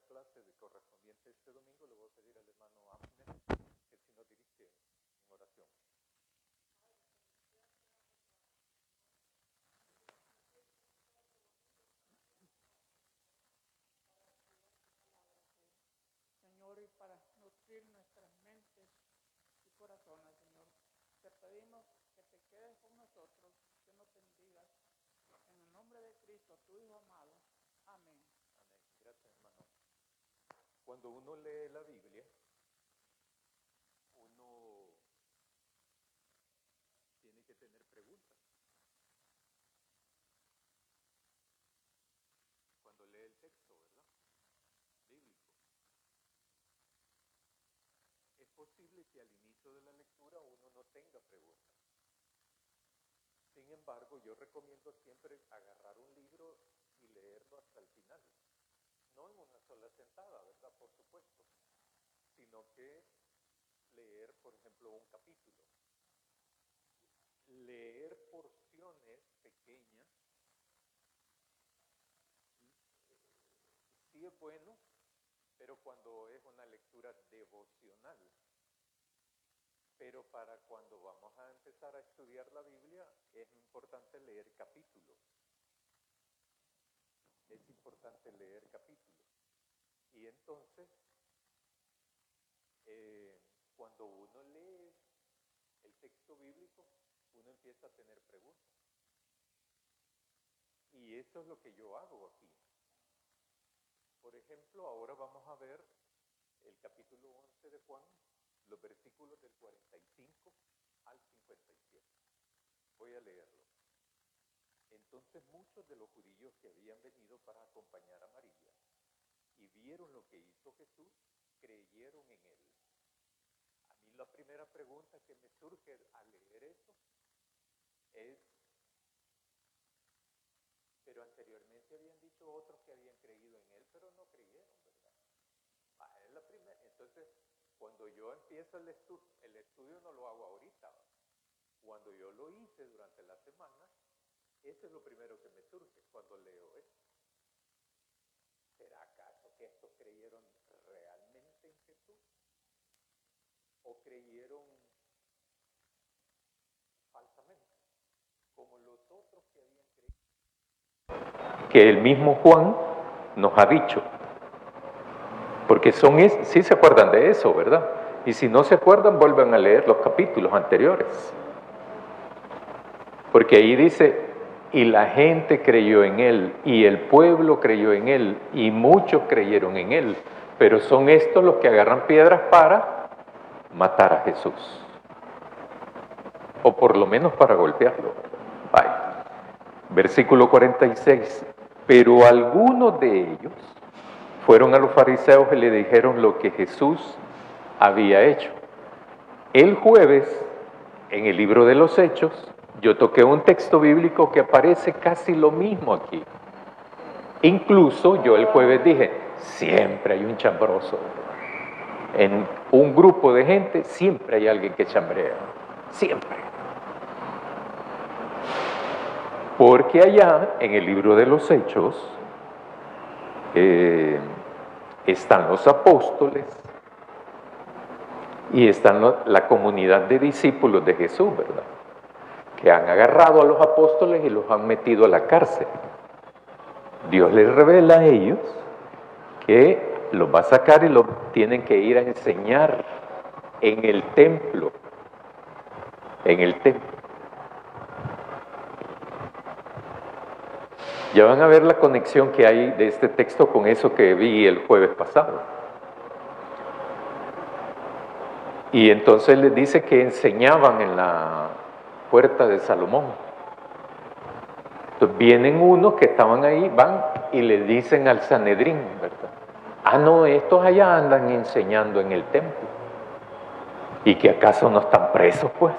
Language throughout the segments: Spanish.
clase de correspondiente este domingo, le voy a pedir al hermano Amner que si nos dirige en oración. Señor, y para nutrir nuestras mentes y corazones, Señor, te pedimos que te quedes con nosotros, que nos bendigas. En el nombre de Cristo, tu Hijo amado. Amén. Amén. Gracias, hermano. Cuando uno lee la Biblia, uno tiene que tener preguntas. Cuando lee el texto, ¿verdad? Bíblico. Es posible que al inicio de la lectura uno no tenga preguntas. Sin embargo, yo recomiendo siempre agarrar un libro y leerlo hasta el final. No en una sola sentada, ¿verdad? Por supuesto. Sino que leer, por ejemplo, un capítulo. Leer porciones pequeñas sí es bueno, pero cuando es una lectura devocional. Pero para cuando vamos a empezar a estudiar la Biblia, es importante leer capítulos. Es importante leer capítulos. Y entonces, cuando uno lee el texto bíblico, uno empieza a tener preguntas. Y eso es lo que yo hago aquí. Por ejemplo, ahora vamos a ver el capítulo 11 de Juan, los versículos del 45 al 57. Voy a leerlo. Entonces muchos de los judíos que habían venido para acompañar a María y vieron lo que hizo Jesús, creyeron en él. A mí la primera pregunta que me surge al leer eso es, pero anteriormente habían dicho otros que habían creído en él, pero no creyeron, ¿verdad? Es la primera. Entonces, cuando yo empiezo el estudio no lo hago ahorita. Cuando yo lo hice durante la semana, eso es lo primero que me surge cuando leo esto. ¿Será acaso que estos creyeron realmente en Jesús? ¿O creyeron falsamente? Como los otros que habían creído. Que el mismo Juan nos ha dicho. Porque sí se acuerdan de eso, ¿verdad? Y si no se acuerdan, vuelvan a leer los capítulos anteriores. Porque ahí dice, y la gente creyó en él, y el pueblo creyó en él, y muchos creyeron en él. Pero son estos los que agarran piedras para matar a Jesús. O por lo menos para golpearlo. Vaya. Versículo 46. Pero algunos de ellos fueron a los fariseos y le dijeron lo que Jesús había hecho. El jueves, en el libro de los Hechos, yo toqué un texto bíblico que aparece casi lo mismo aquí. Incluso yo el jueves dije, siempre hay un chambroso. En un grupo de gente siempre hay alguien que chambrea. Siempre. Porque allá, en el libro de los Hechos, están los apóstoles y están la comunidad de discípulos de Jesús, ¿verdad? Que han agarrado a los apóstoles y los han metido a la cárcel. Dios les revela a ellos que los va a sacar y los tienen que ir a enseñar en el templo. En el templo. Ya van a ver la conexión que hay de este texto con eso que vi el jueves pasado. Y entonces les dice que enseñaban en la puerta de Salomón. Entonces vienen unos que estaban ahí, van y le dicen al Sanedrín, ¿verdad? Ah, no, estos allá andan enseñando en el templo. ¿Y que acaso no están presos, pues?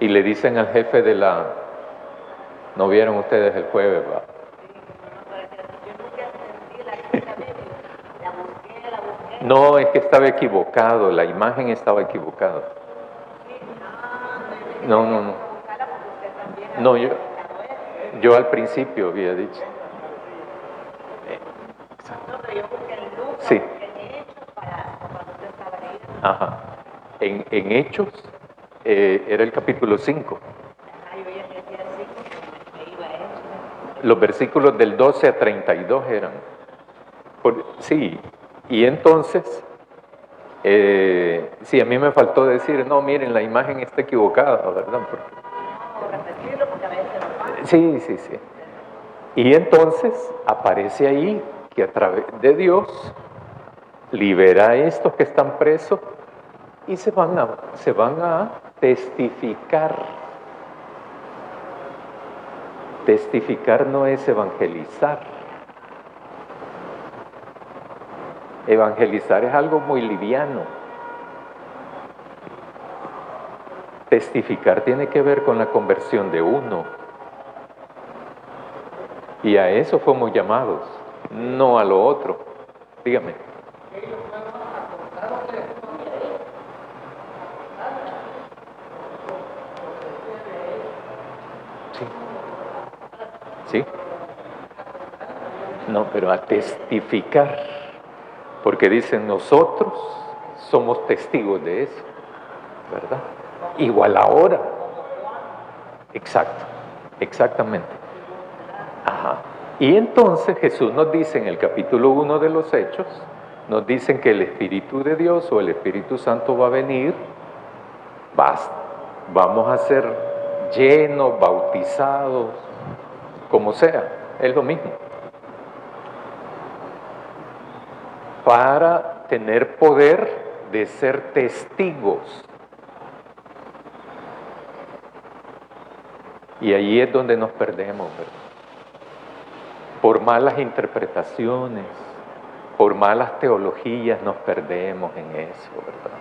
Y le dicen al jefe de la... ¿No vieron ustedes el jueves, va? No, es que estaba equivocado, la imagen estaba equivocada. No. No, yo al principio había dicho. No, pero yo busqué el Sí. Ajá. En Hechos era el capítulo 5. Los versículos del 12 a 32 eran. Sí, y entonces, sí, a mí me faltó decir, no, miren, la imagen está equivocada, ¿verdad? Sí, sí, sí. Y entonces aparece ahí que a través de Dios libera a estos que están presos y se van a testificar. Testificar no es evangelizar. Evangelizar es algo muy liviano. Testificar tiene que ver con la conversión de uno. Y a eso fuimos llamados, no a lo otro. Dígame. Sí. Sí. No, pero a testificar. Porque dicen, nosotros somos testigos de eso, ¿verdad? Igual ahora. Exacto, exactamente. Ajá. Y entonces Jesús nos dice en el capítulo 1 de los Hechos, nos dicen que el Espíritu de Dios o el Espíritu Santo va a venir, vamos a ser llenos, bautizados, como sea, es lo mismo. Para tener poder de ser testigos. Y ahí es donde nos perdemos, ¿verdad? Por malas interpretaciones, por malas teologías nos perdemos en eso, ¿verdad?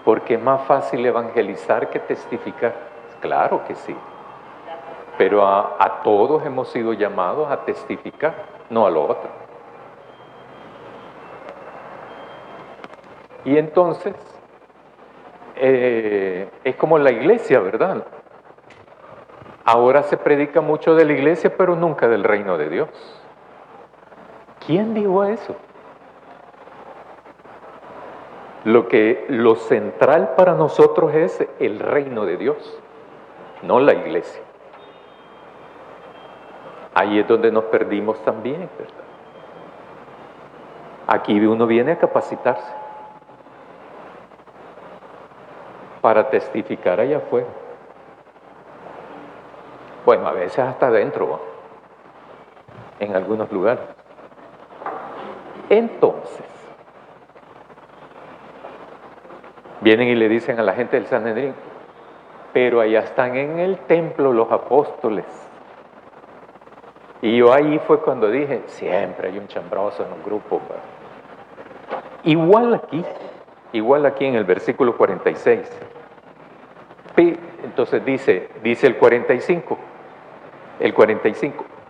Porque es más fácil evangelizar que testificar. Claro que sí. Pero a todos hemos sido llamados a testificar, no a lo otro. Y entonces, es como la iglesia, ¿verdad? Ahora se predica mucho de la iglesia, pero nunca del reino de Dios. ¿Quién dijo eso? Lo central para nosotros es el reino de Dios, no la iglesia. Ahí es donde nos perdimos también, ¿verdad? Aquí uno viene a capacitarse para testificar allá afuera. Bueno, a veces hasta adentro, en algunos lugares. Entonces, vienen y le dicen a la gente del Sanedrín, pero allá están en el templo los apóstoles. Y yo ahí fue cuando dije, siempre hay un chambroso en los grupos. Igual aquí en el versículo 46. Entonces dice el 45,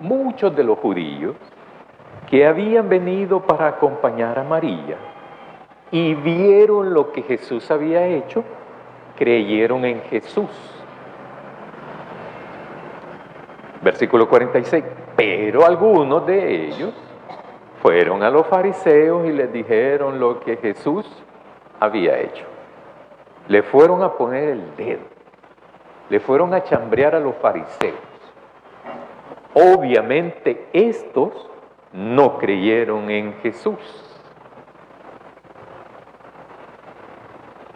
muchos de los judíos que habían venido para acompañar a María y vieron lo que Jesús había hecho, creyeron en Jesús. Versículo 46, pero algunos de ellos fueron a los fariseos y les dijeron lo que Jesús había hecho. Le fueron a poner el dedo, le fueron a chambrear a los fariseos. Obviamente estos no creyeron en Jesús,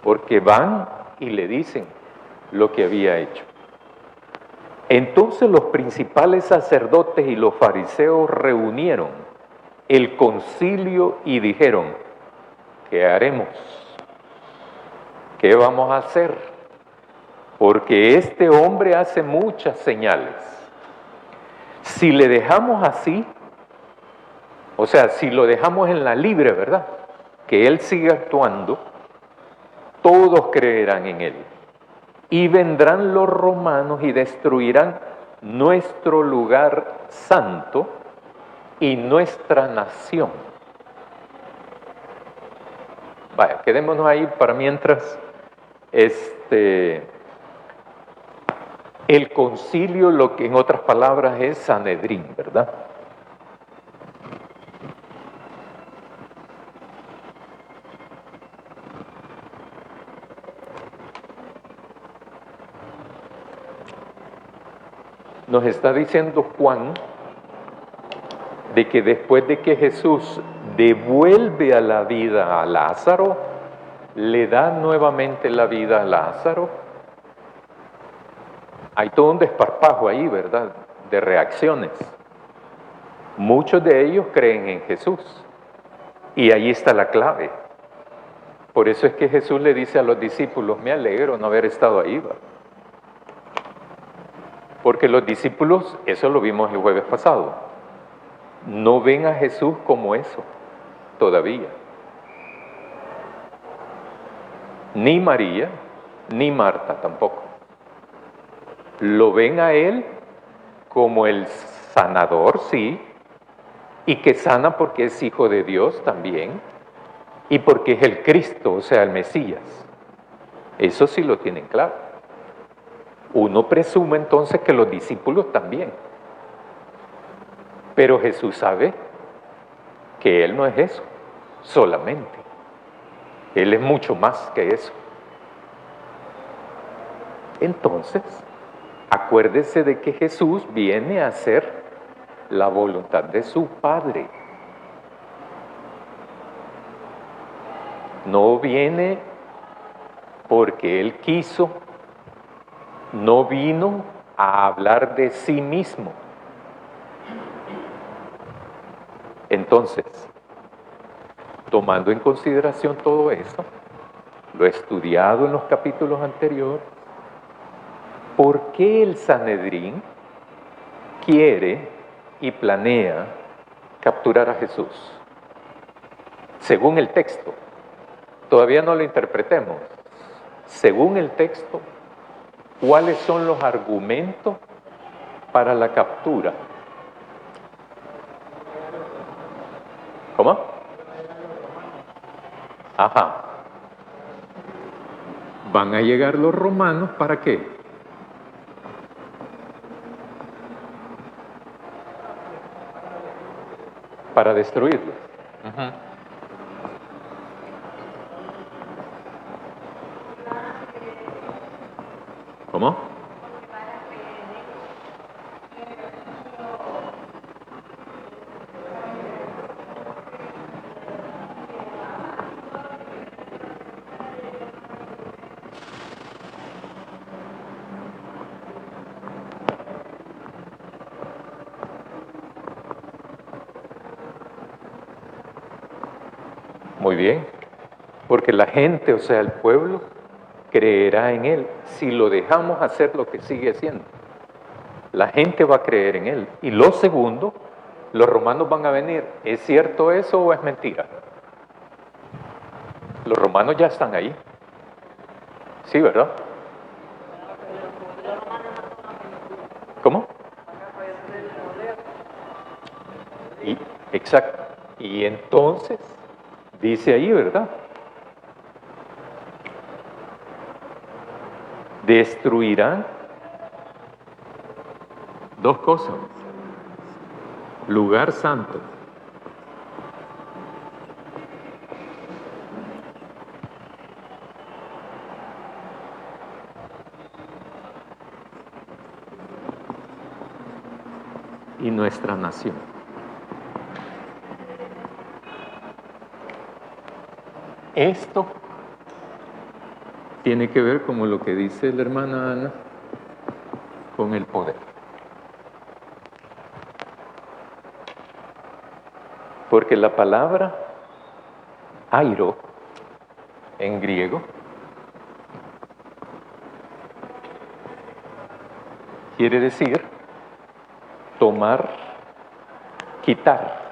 porque van y le dicen lo que había hecho. Entonces los principales sacerdotes y los fariseos reunieron el concilio y dijeron, ¿qué haremos? ¿Qué vamos a hacer? Porque este hombre hace muchas señales. Si le dejamos así, o sea, si lo dejamos en la libre, ¿verdad? Que él siga actuando, todos creerán en él. Y vendrán los romanos y destruirán nuestro lugar santo y nuestra nación. Vaya, quedémonos ahí para mientras. El concilio, lo que en otras palabras es Sanedrín, ¿verdad? nos está diciendo Juan de que después de que Jesús devuelve a la vida a Lázaro, le da nuevamente la vida a Lázaro. Hay todo un desparpajo ahí, ¿verdad?, de reacciones. Muchos de ellos creen en Jesús. Y ahí está la clave. Por eso es que Jesús le dice a los discípulos, me alegro no haber estado ahí, ¿va? Porque los discípulos, eso lo vimos el jueves pasado, no ven a Jesús como eso, todavía. Ni María, ni Marta tampoco. Lo ven a Él como el sanador, sí, y que sana porque es hijo de Dios también, y porque es el Cristo, o sea, el Mesías. Eso sí lo tienen claro. Uno presume entonces que los discípulos también. Pero Jesús sabe que Él no es eso, solamente. Él es mucho más que eso. Entonces, acuérdese de que Jesús viene a hacer la voluntad de su Padre. No viene porque Él quiso, no vino a hablar de sí mismo. Entonces, tomando en consideración todo eso, lo estudiado en los capítulos anteriores, ¿por qué el Sanedrín quiere y planea capturar a Jesús? Según el texto, todavía no lo interpretemos. Según el texto, ¿cuáles son los argumentos para la captura? ¿Cómo? Ajá. Van a llegar los romanos, ¿para qué? Para destruirlos. Ajá. ¿Cómo? Muy bien, porque la gente, o sea, el pueblo, creerá en Él si lo dejamos hacer lo que sigue haciendo. La gente va a creer en Él. Y lo segundo, los romanos van a venir. ¿Es cierto eso o es mentira? Los romanos ya están ahí. Sí, ¿verdad? ¿Cómo? Exacto. Y entonces, dice ahí, ¿verdad? Destruirán dos cosas. Lugar santo. Y nuestra nación. Esto tiene que ver, como lo que dice la hermana Ana, con el poder. Porque la palabra airo en griego quiere decir tomar, quitar.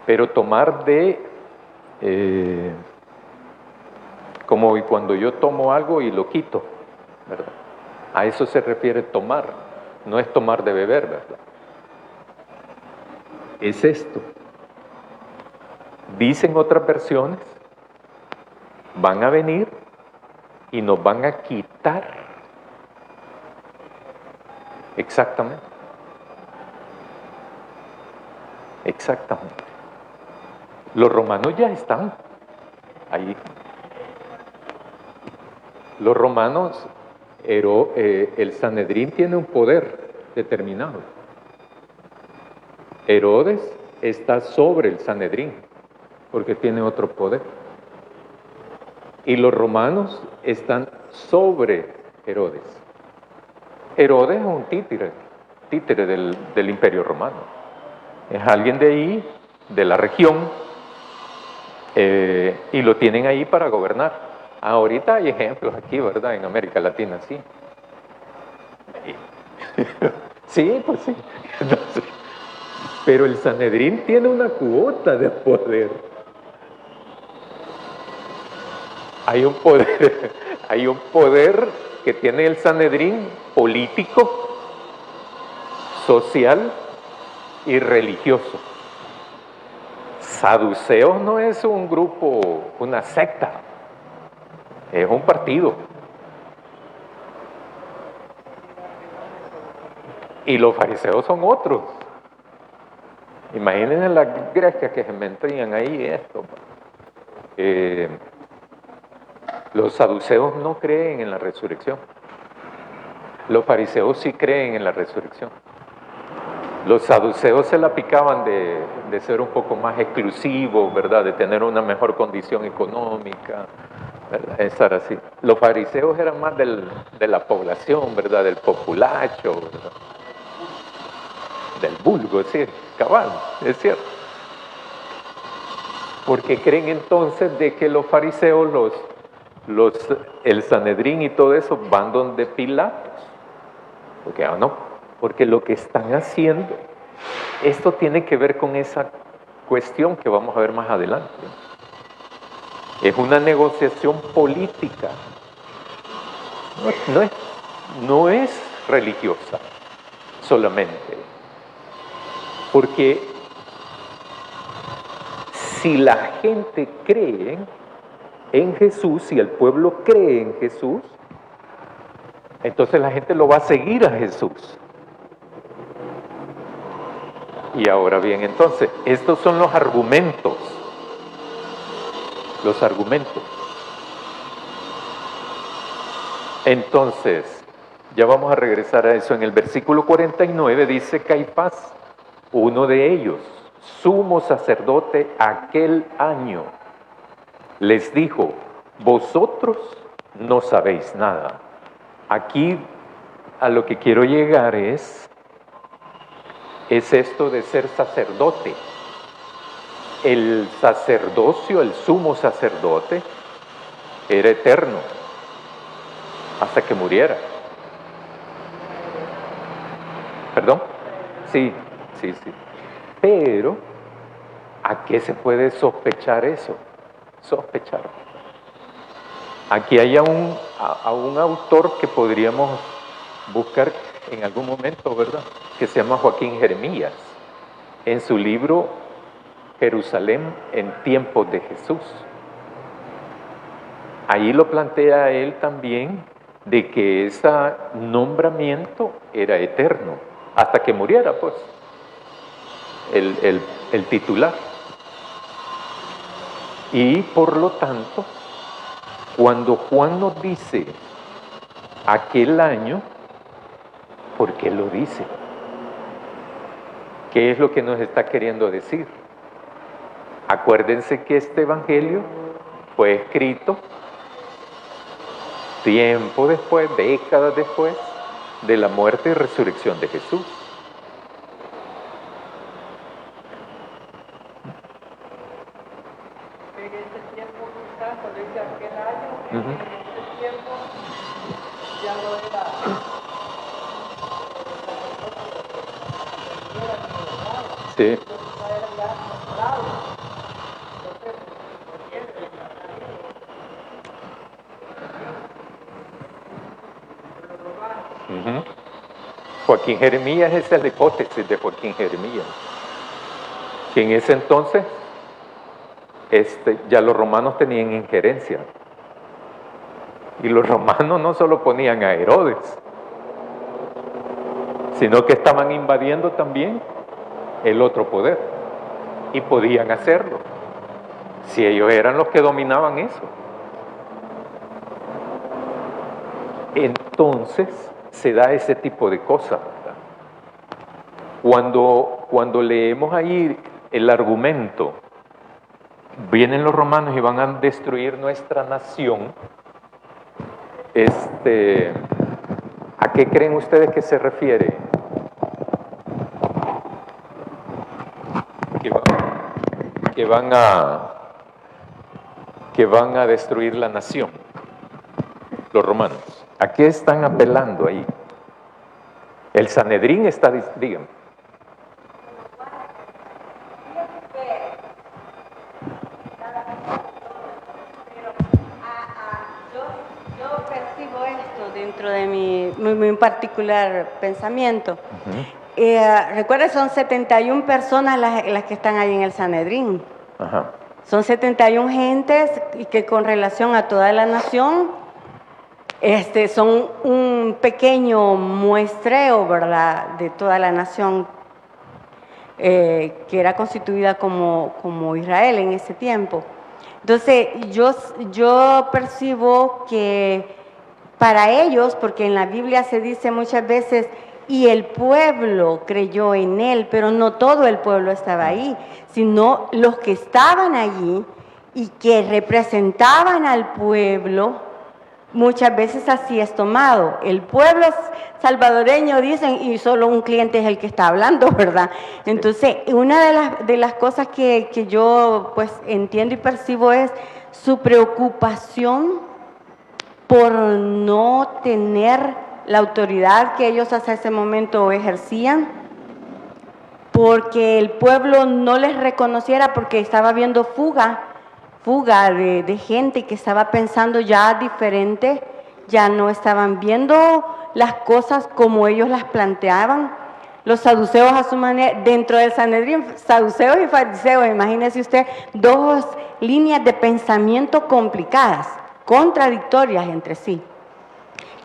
Pero tomar de, como cuando yo tomo algo y lo quito, ¿verdad? A eso se refiere tomar, no es tomar de beber, ¿verdad? Es esto. Dicen otras versiones, van a venir y nos van a quitar. Exactamente. Exactamente. Los romanos ya están ahí. Los romanos El Sanedrín tiene un poder determinado. Herodes está sobre el Sanedrín, porque tiene otro poder. Y los romanos están sobre Herodes. Herodes es un títere del Imperio Romano. Es alguien de ahí, de la región, y lo tienen ahí para gobernar. Ahorita hay ejemplos aquí, ¿verdad? En América Latina, sí. Sí, pues sí. Entonces, pero el Sanedrín tiene una cuota de poder. Hay un poder que tiene el Sanedrín político, social y religioso. Saduceos no es un grupo, una secta, es un partido. Y los fariseos son otros. Imagínense las Grecia que se metían ahí esto. Los saduceos no creen en la resurrección. Los fariseos sí creen en la resurrección. Los saduceos se la picaban de ser un poco más exclusivos, ¿verdad? De tener una mejor condición económica, ¿verdad? Estar así. Los fariseos eran más de la población, ¿verdad? Del populacho, ¿verdad? Del vulgo, sí, cabal, es cierto. Porque creen entonces de que los fariseos, el Sanedrín y todo eso van donde Pilatos. Porque no, porque lo que están haciendo, esto tiene que ver con esa cuestión que vamos a ver más adelante. Es una negociación política, no es religiosa solamente. Porque si la gente cree en Jesús, si el pueblo cree en Jesús, entonces la gente lo va a seguir a Jesús. Y ahora bien, entonces, estos son los argumentos. Los argumentos. Entonces, ya vamos a regresar a eso. En el versículo 49 dice Caifás, uno de ellos, sumo sacerdote aquel año, les dijo, vosotros no sabéis nada. Aquí a lo que quiero llegar es esto de ser sacerdote. El sacerdocio, el sumo sacerdote, era eterno hasta que muriera. ¿Perdón? Sí. Pero, ¿a qué se puede sospechar eso? Sospechar. Aquí hay a un autor que podríamos buscar en algún momento, ¿verdad? Que se llama Joaquín Jeremías. En su libro Jerusalén en tiempos de Jesús. Ahí lo plantea él también de que ese nombramiento era eterno, hasta que muriera, pues, el titular. Y por lo tanto, cuando Juan nos dice aquel año, ¿por qué lo dice? ¿Qué es lo que nos está queriendo decir? Acuérdense que este evangelio fue escrito tiempo después, décadas después de la muerte y resurrección de Jesús. En ese tiempo, cuando dice aquel año, en ese tiempo ya no era Sí. Joaquín Jeremías, esa es la hipótesis de Joaquín Jeremías, que en ese entonces ya los romanos tenían injerencia, y los romanos no solo ponían a Herodes, sino que estaban invadiendo también el otro poder, y podían hacerlo, si ellos eran los que dominaban eso. Entonces, entonces se da ese tipo de cosas, ¿verdad? Cuando leemos ahí el argumento, vienen los romanos y van a destruir nuestra nación, ¿a qué creen ustedes que se refiere? Que van a destruir la nación, los romanos. ¿A qué están apelando ahí? El Sanedrín está, díganme. Yo percibo esto dentro de mi particular pensamiento. Recuerda, son 71 personas las que están ahí en el Sanedrín. Ajá. Son 71 gentes y que con relación a toda la nación son un pequeño muestreo, ¿verdad?, de toda la nación que era constituida como Israel en ese tiempo. Entonces, yo percibo que para ellos, porque en la Biblia se dice muchas veces, y el pueblo creyó en él, pero no todo el pueblo estaba ahí, sino los que estaban allí y que representaban al pueblo. Muchas veces así es tomado. El pueblo salvadoreño, dicen, y solo un cliente es el que está hablando, ¿verdad? Entonces, una de las cosas que yo pues entiendo y percibo es su preocupación por no tener la autoridad que ellos hasta ese momento ejercían, porque el pueblo no les reconociera, porque estaba viendo fuga de gente que estaba pensando ya diferente, ya no estaban viendo las cosas como ellos las planteaban. Los saduceos a su manera, dentro del Sanedrín, saduceos y fariseos, imagínese usted, dos líneas de pensamiento complicadas, contradictorias entre sí,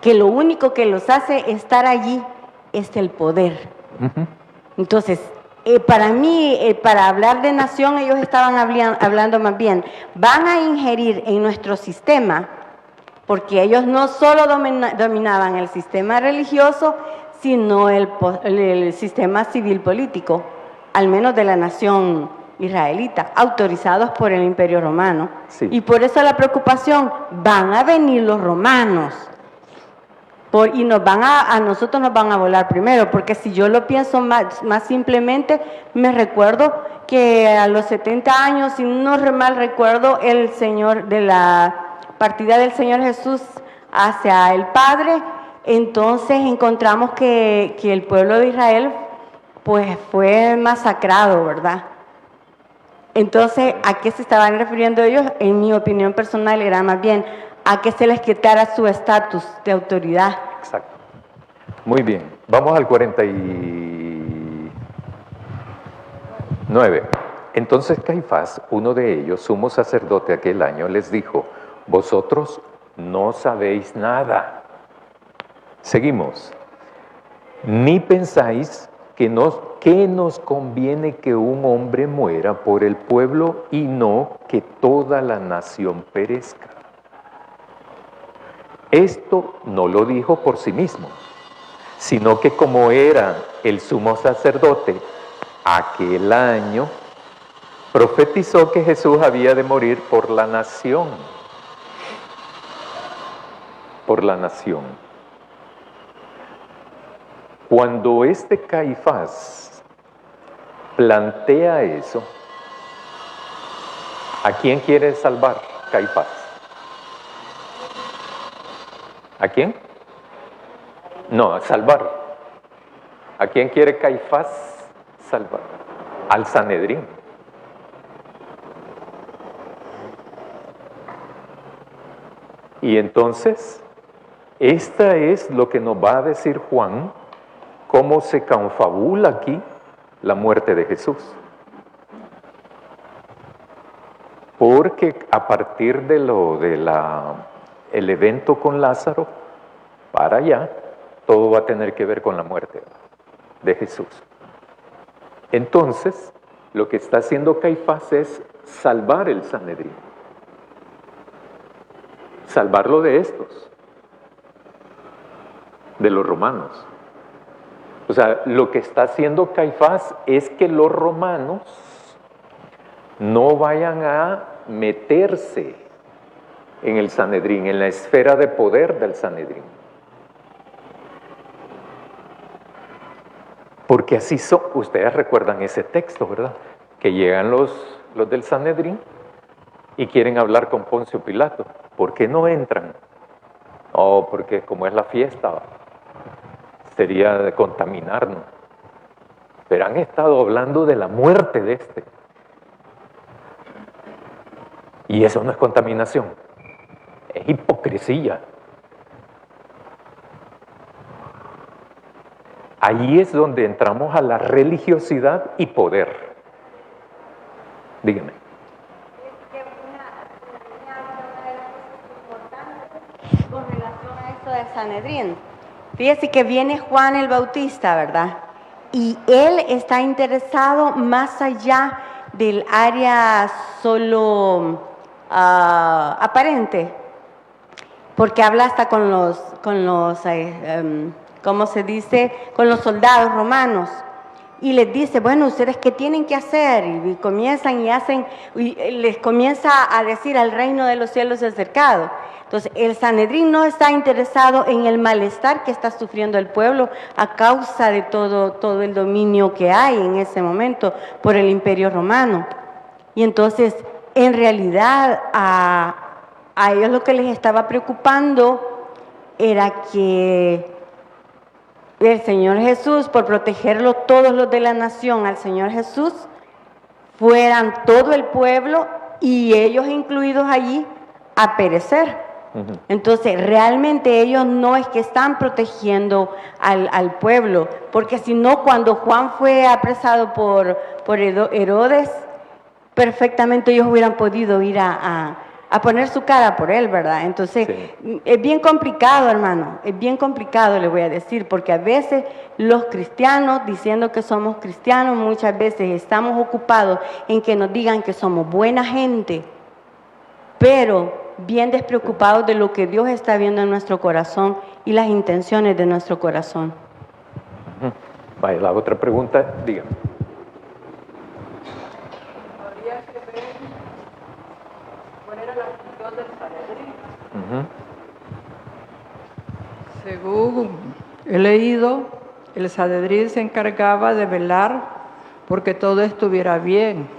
que lo único que los hace estar allí es el poder. Entonces, para mí, para hablar de nación, ellos estaban hablando más bien, van a ingerir en nuestro sistema, porque ellos no solo dominaban el sistema religioso, sino el sistema civil político, al menos de la nación israelita, autorizados por el Imperio Romano. Sí. Y por eso la preocupación, van a venir los romanos, y a nosotros nos van a volar primero, porque si yo lo pienso más simplemente, me recuerdo que a los 70 años, si no mal recuerdo, el Señor, de la partida del Señor Jesús hacia el Padre, entonces encontramos que el pueblo de Israel pues fue masacrado, ¿verdad? Entonces, ¿a qué se estaban refiriendo ellos? En mi opinión personal era más bien a que se les quitara su estatus de autoridad. Exacto. Muy bien. Vamos al 49. Entonces Caifás, uno de ellos, sumo sacerdote aquel año, les dijo, vosotros no sabéis nada. Seguimos. Ni pensáis que nos conviene que un hombre muera por el pueblo y no que toda la nación perezca. Esto no lo dijo por sí mismo, sino que como era el sumo sacerdote aquel año, profetizó que Jesús había de morir por la nación. Por la nación. Cuando Caifás plantea eso, ¿a quién quiere salvar Caifás? ¿A quién? No, salvar. ¿A quién quiere Caifás salvar? Al Sanedrín. Y entonces, esta es lo que nos va a decir Juan, cómo se confabula aquí la muerte de Jesús. Porque a partir de el evento con Lázaro, para allá, todo va a tener que ver con la muerte de Jesús. Entonces, lo que está haciendo Caifás es salvar el Sanedrín. Salvarlo de estos. de los romanos. O sea, lo que está haciendo Caifás es que los romanos no vayan a meterse en el Sanedrín, en la esfera de poder del Sanedrín. Porque así son, ustedes recuerdan ese texto, ¿verdad? Que llegan los del Sanedrín y quieren hablar con Poncio Pilato. ¿Por qué no entran? Oh, porque como es la fiesta, sería de contaminarnos. Pero han estado hablando de la muerte de este. Y eso no es contaminación, es hipocresía. Ahí es donde entramos a la religiosidad y poder. Dígame. Con relación a esto del Sanedrín. Fíjese que viene Juan el Bautista, ¿verdad? Y él está interesado más allá del área solo aparente, porque habla hasta con los ¿cómo se dice? Con los soldados romanos. Y les dice, bueno, ¿ustedes qué tienen que hacer? Y comienzan y hacen, y les comienza a decir, al reino de los cielos es acercado. Entonces, el Sanedrín no está interesado en el malestar que está sufriendo el pueblo a causa de todo el dominio que hay en ese momento por el Imperio Romano. Y entonces, en realidad, a ellos lo que les estaba preocupando era que el Señor Jesús, por protegerlo todos los de la nación al Señor Jesús, fueran todo el pueblo y ellos incluidos allí a perecer. Entonces, realmente ellos no es que están protegiendo al pueblo, porque si no, cuando Juan fue apresado por Herodes, perfectamente ellos hubieran podido ir a poner su cara por él, ¿verdad? Entonces, sí. Es bien complicado, hermano, es bien complicado, le voy a decir, porque a veces los cristianos, diciendo que somos cristianos, muchas veces estamos ocupados en que nos digan que somos buena gente, pero bien despreocupados de lo que Dios está viendo en nuestro corazón y las intenciones de nuestro corazón. Vaya, la otra pregunta, dígame. Habría que ver cuál era la función del Sanedrín. Según he leído, el Sanedrín se encargaba de velar porque todo estuviera bien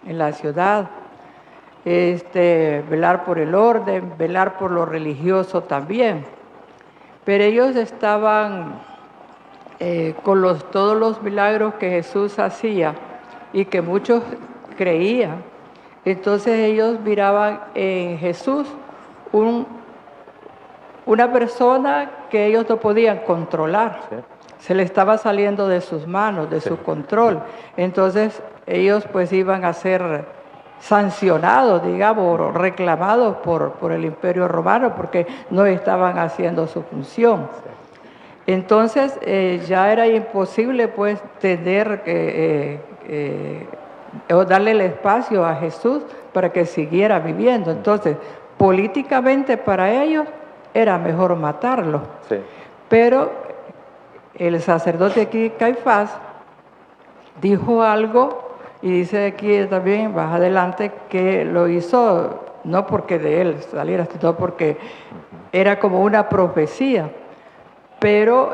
en la ciudad. Velar por el orden, velar por lo religioso también. Pero ellos estaban con todos los milagros que Jesús hacía y que muchos creían. Entonces ellos miraban en Jesús una persona que ellos no podían controlar. Sí. Se le estaba saliendo de sus manos, de su control. Entonces ellos pues iban a ser sancionados, digamos, reclamados por el Imperio Romano porque no estaban haciendo su función. Entonces ya era imposible pues darle el espacio a Jesús para que siguiera viviendo. Entonces, políticamente para ellos era mejor matarlo. Sí. Pero el sacerdote aquí, Caifás, dijo algo. Y dice aquí también, más adelante, que lo hizo no porque de él saliera, sino porque era como una profecía. Pero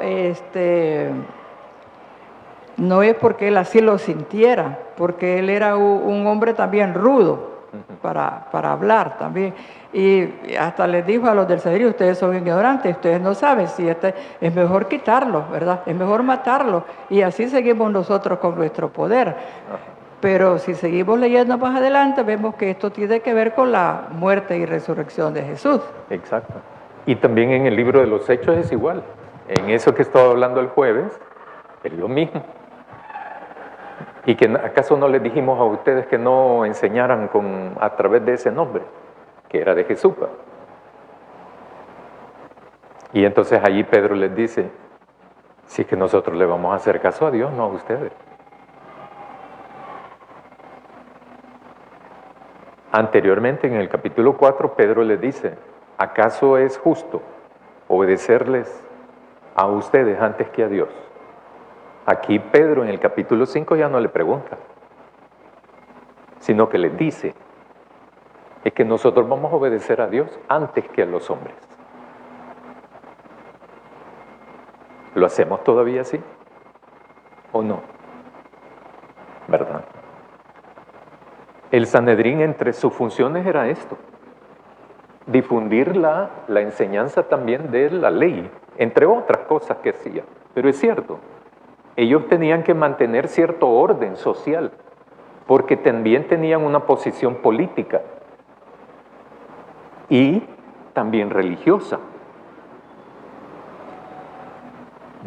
no es porque él así lo sintiera, porque él era un hombre también rudo para hablar también. Y hasta les dijo a los del Sanedrín, ustedes son ignorantes, ustedes no saben si es mejor quitarlo, ¿verdad? Es mejor matarlo. Y así seguimos nosotros con nuestro poder. Pero si seguimos leyendo más adelante, vemos que esto tiene que ver con la muerte y resurrección de Jesús. Exacto. Y también en el libro de los Hechos es igual. En eso que estaba hablando el jueves, es lo mismo. ¿Y que acaso no les dijimos a ustedes que no enseñaran a través de ese nombre, que era de Jesús? Y entonces allí Pedro les dice, si es que nosotros le vamos a hacer caso a Dios, no a ustedes. Anteriormente, en el capítulo 4, Pedro les dice, ¿acaso es justo obedecerles a ustedes antes que a Dios. Aquí Pedro en el capítulo 5 ya no le pregunta, sino que les dice, es que nosotros vamos a obedecer a Dios antes que a los hombres. ¿Lo hacemos todavía así? ¿O no? ¿Verdad? El Sanedrín, entre sus funciones era esto: difundir la enseñanza también de la ley, entre otras cosas que hacía. Pero es cierto, ellos tenían que mantener cierto orden social, porque también tenían una posición política y también religiosa.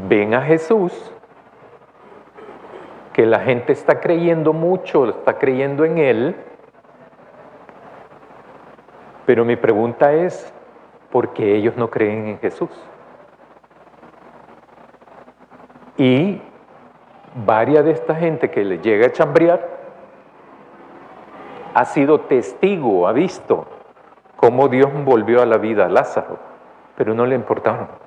Ven a Jesús, que la gente está creyendo mucho, está creyendo en Él, pero mi pregunta es, ¿por qué ellos no creen en Jesús? Y varias de esta gente que le llega a chambrear ha sido testigo, ha visto cómo Dios volvió a la vida a Lázaro, pero no le importaron.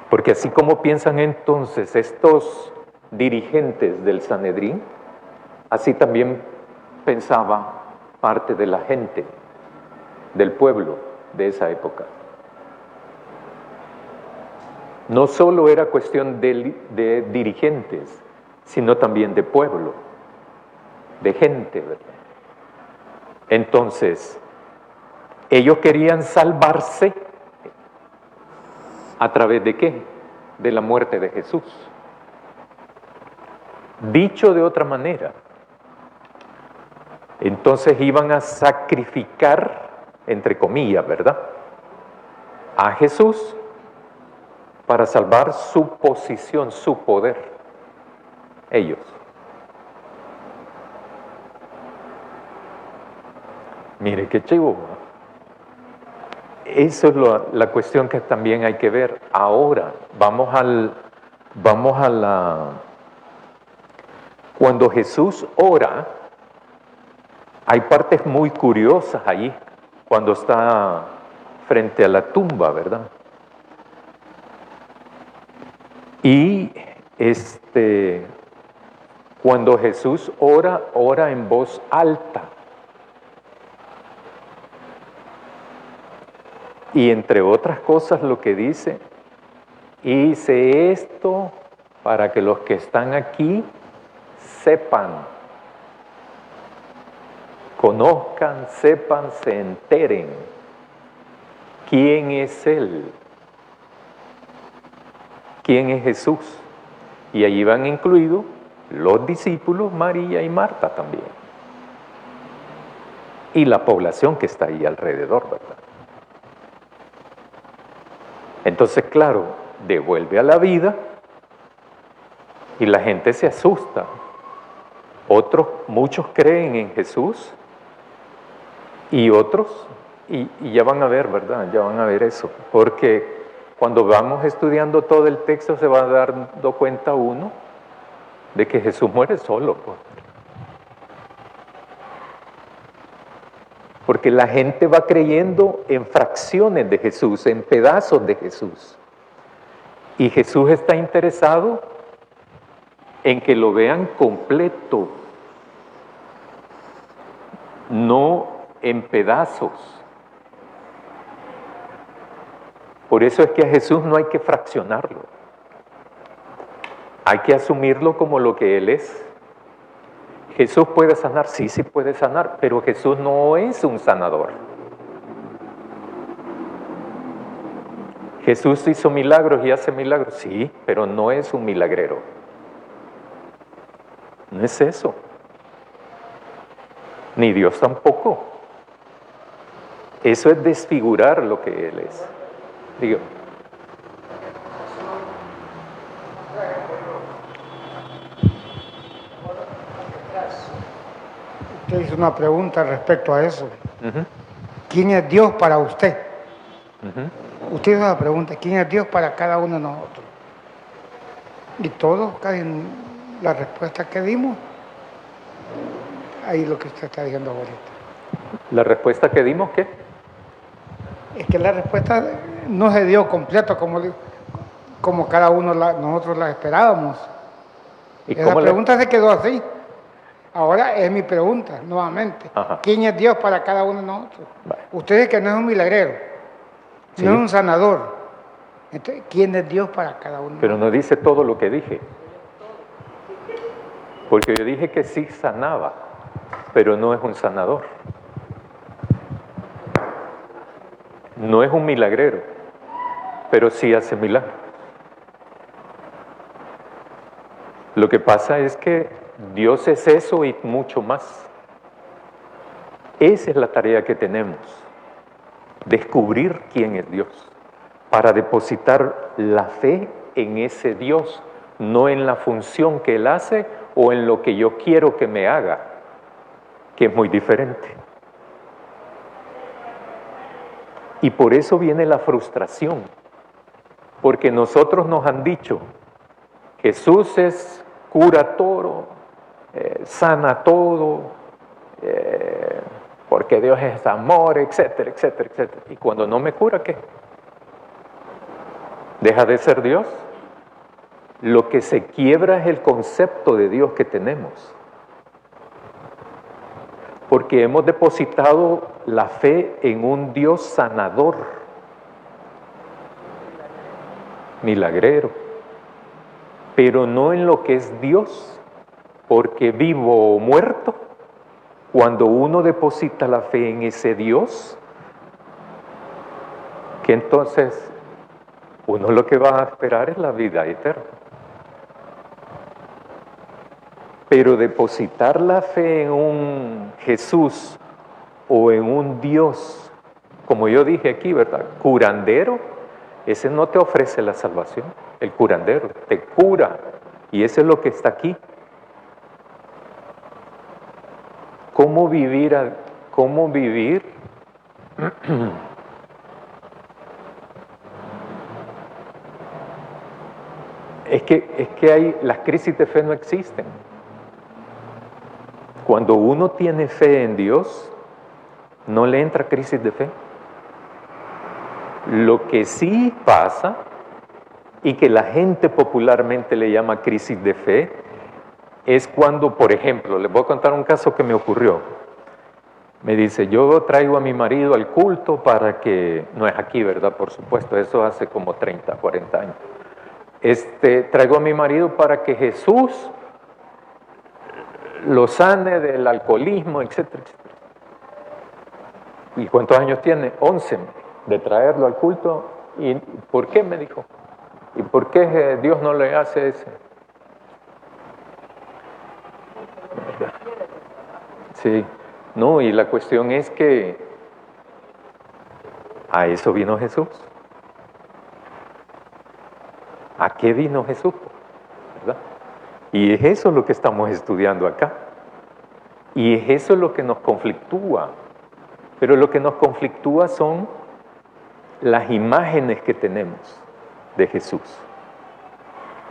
Porque así como piensan entonces estos dirigentes del Sanedrín, así también pensaba parte de la gente, del pueblo de esa época. No solo era cuestión de dirigentes, sino también de pueblo, de gente, ¿verdad? Entonces, ellos querían salvarse. ¿A través de qué? De la muerte de Jesús. Dicho de otra manera, entonces iban a sacrificar, entre comillas, ¿verdad?, a Jesús para salvar su posición, su poder. Ellos. Mire qué chivo. Eso es la cuestión que también hay que ver. Ahora, cuando Jesús ora, hay partes muy curiosas ahí, cuando está frente a la tumba, ¿verdad? Y cuando Jesús ora en voz alta. Y entre otras cosas lo que dice, hice esto para que los que están aquí sepan, conozcan, sepan, se enteren quién es Él, quién es Jesús. Y allí van incluidos los discípulos, María y Marta también. Y la población que está ahí alrededor, ¿verdad? Entonces, claro, devuelve a la vida y la gente se asusta. Muchos creen en Jesús y otros, y ya van a ver, ¿verdad? Ya van a ver eso. Porque cuando vamos estudiando todo el texto se va dando cuenta uno de que Jesús muere solo, pues. Porque la gente va creyendo en fracciones de Jesús, en pedazos de Jesús. Y Jesús está interesado en que lo vean completo, no en pedazos. Por eso es que a Jesús no hay que fraccionarlo. Hay que asumirlo como lo que Él es. ¿Jesús puede sanar? Sí, sí puede sanar, pero Jesús no es un sanador. Jesús hizo milagros y hace milagros, sí, pero no es un milagrero. No es eso. Ni Dios tampoco. Eso es desfigurar lo que Él es. Digo. Usted hizo una pregunta respecto a eso. ¿Quién es Dios para usted? Usted hizo la pregunta, ¿quién es Dios para cada uno de nosotros? Y todos, la respuesta que dimos, ahí es lo que usted está diciendo ahorita. ¿La respuesta que dimos qué? Es que la respuesta no se dio completo como cada uno nosotros la esperábamos. ¿Y Esa cómo le- pregunta se quedó así. Ahora es mi pregunta, nuevamente. Ajá. ¿Quién es Dios para cada uno de nosotros? Vale. Usted dice que no es un milagrero, Sí. no es un sanador. Entonces, ¿quién es Dios para cada uno? Pero no dice todo lo que dije. Porque yo dije que sí sanaba, pero no es un sanador. No es un milagrero, pero sí hace milagros. Lo que pasa es que Dios es eso y mucho más. Esa es la tarea que tenemos, descubrir quién es Dios, para depositar la fe en ese Dios, no en la función que Él hace o en lo que yo quiero que me haga, que es muy diferente. Y por eso viene la frustración, porque nosotros nos han dicho, Jesús cura todo, sana todo, porque Dios es amor, etcétera, etcétera, etcétera. Y cuando no me cura, ¿qué? ¿Deja de ser Dios? Lo que se quiebra es el concepto de Dios que tenemos. Porque hemos depositado la fe en un Dios sanador, milagrero, pero no en lo que es Dios, porque vivo o muerto, cuando uno deposita la fe en ese Dios, que entonces uno lo que va a esperar es la vida eterna. Pero depositar la fe en un Jesús o en un Dios, como yo dije aquí, ¿verdad? Curandero, ese no te ofrece la salvación. El curandero te cura y eso es lo que está aquí. ¿Cómo vivir? Es que las crisis de fe no existen. Cuando uno tiene fe en Dios, no le entra crisis de fe. Lo que sí pasa, y que la gente popularmente le llama crisis de fe, es cuando, por ejemplo, les voy a contar un caso que me ocurrió. Me dice, yo traigo a mi marido al culto para que, no es aquí, ¿verdad? Por supuesto, eso hace como 30, 40 años. Traigo a mi marido para que Jesús lo sane del alcoholismo, etcétera, etcétera. ¿Y cuántos años tiene? 11, de traerlo al culto. ¿Y por qué? Me dijo. ¿Y por qué Dios no le hace ese? ¿Verdad? Sí. No, y la cuestión es que a eso vino Jesús. ¿A qué vino Jesús? ¿Verdad? Y es eso lo que estamos estudiando acá. Y es eso lo que nos conflictúa. Pero lo que nos conflictúa son las imágenes que tenemos de Jesús.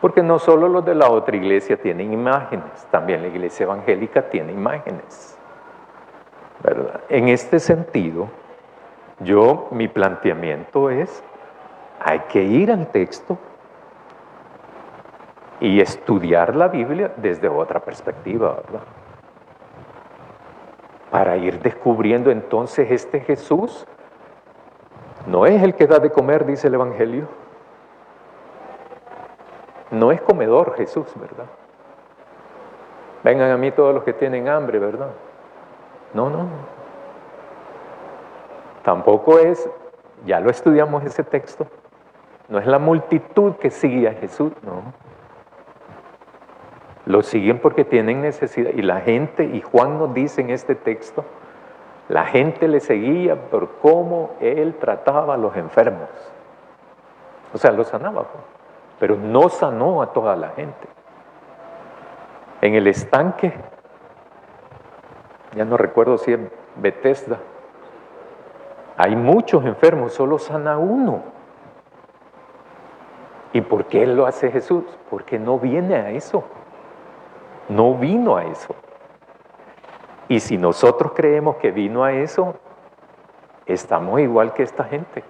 Porque no solo los de la otra iglesia tienen imágenes, también la iglesia evangélica tiene imágenes, ¿verdad? En este sentido, mi planteamiento es, hay que ir al texto y estudiar la Biblia desde otra perspectiva, ¿verdad? Para ir descubriendo entonces este Jesús, no es el que da de comer, dice el Evangelio. No es comedor Jesús, ¿verdad? Vengan a mí todos los que tienen hambre, ¿verdad? No, no. Tampoco es, ya lo estudiamos ese texto, no es la multitud que sigue a Jesús, no. Lo siguen porque tienen necesidad. Y la gente, y Juan nos dice en este texto, la gente le seguía por cómo él trataba a los enfermos. O sea, los sanaba, pero no sanó a toda la gente. En el estanque, ya no recuerdo si es Bethesda, hay muchos enfermos, solo sana uno. ¿Y por qué lo hace Jesús? Porque no viene a eso. No vino a eso. Y si nosotros creemos que vino a eso, estamos igual que esta gente.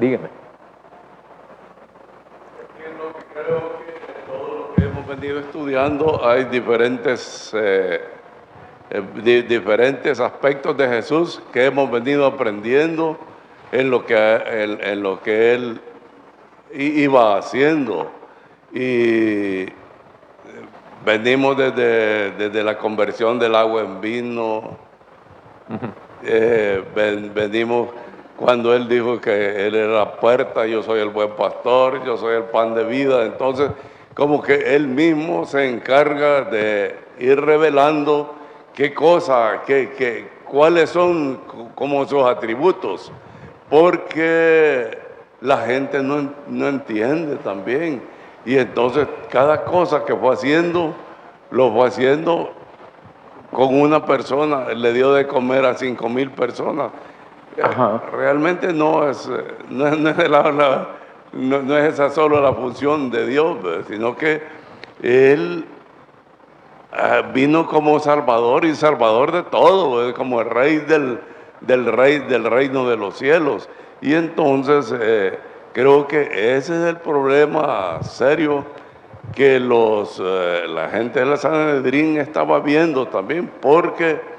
Dígame. En lo que creo que todo lo que hemos venido estudiando hay diferentes aspectos de Jesús que hemos venido aprendiendo en lo que Él iba haciendo. Y venimos desde la conversión del agua en vino. Venimos cuando Él dijo que Él era la puerta, yo soy el buen pastor, yo soy el pan de vida. Entonces, como que Él mismo se encarga de ir revelando qué cosa, cuáles son como sus atributos, porque la gente no entiende también. Y entonces cada cosa que fue haciendo, lo fue haciendo con una persona, le dio de comer a 5,000 personas. Ajá. Realmente no es esa solo la función de Dios, sino que Él vino como Salvador y Salvador de todo, como el Rey del reino de los cielos. Y entonces creo que ese es el problema serio que la gente de la Sanedrín estaba viendo también, porque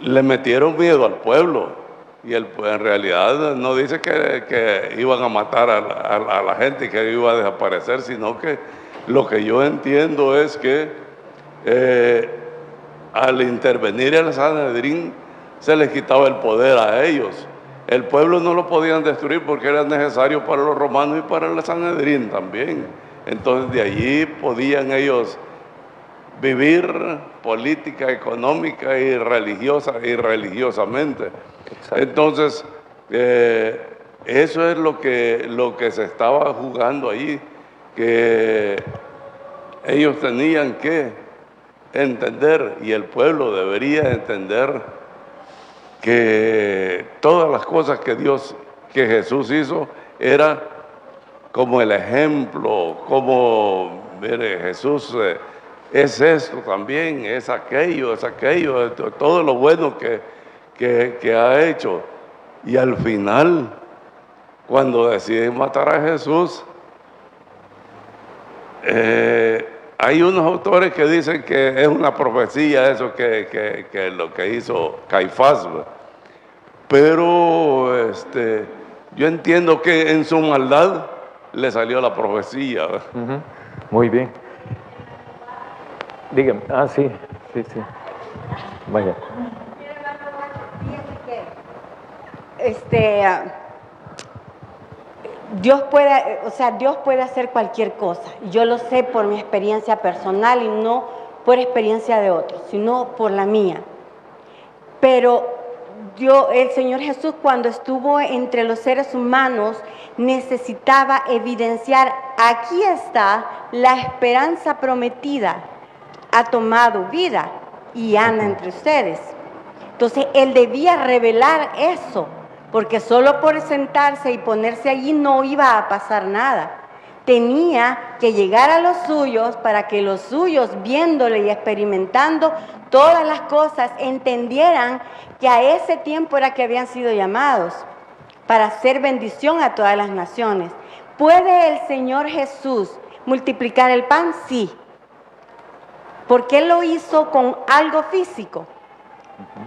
le metieron miedo al pueblo, y en realidad no dice que iban a matar a la gente, que iba a desaparecer, sino que lo que yo entiendo es que al intervenir el Sanedrín se les quitaba el poder a ellos. El pueblo no lo podían destruir porque era necesario para los romanos y para el Sanedrín también. Entonces de allí podían ellos vivir política, económica y religiosamente. Exacto. Entonces, eso es lo que se estaba jugando allí, que ellos tenían que entender, y el pueblo debería entender, que todas las cosas que Jesús hizo era como el ejemplo, como, mire, Jesús es esto también, es aquello, todo lo bueno que ha hecho. Y al final, cuando deciden matar a Jesús, hay unos autores que dicen que es una profecía eso que lo que hizo Caifás, ¿verdad? Pero yo entiendo que en su maldad le salió la profecía, ¿verdad? Ujú. Muy bien. Dígame. Ah, sí. Vaya. Dios puede hacer cualquier cosa. Yo lo sé por mi experiencia personal y no por experiencia de otros, sino por la mía. Pero el Señor Jesús, cuando estuvo entre los seres humanos, necesitaba evidenciar: aquí está la esperanza prometida, ha tomado vida y anda entre ustedes. Entonces Él debía revelar eso, porque solo por sentarse y ponerse allí no iba a pasar nada. Tenía que llegar a los suyos para que los suyos, viéndole y experimentando todas las cosas, entendieran que a ese tiempo era que habían sido llamados para hacer bendición a todas las naciones. ¿Puede el Señor Jesús multiplicar el pan? Sí. ¿Por qué lo hizo con algo físico?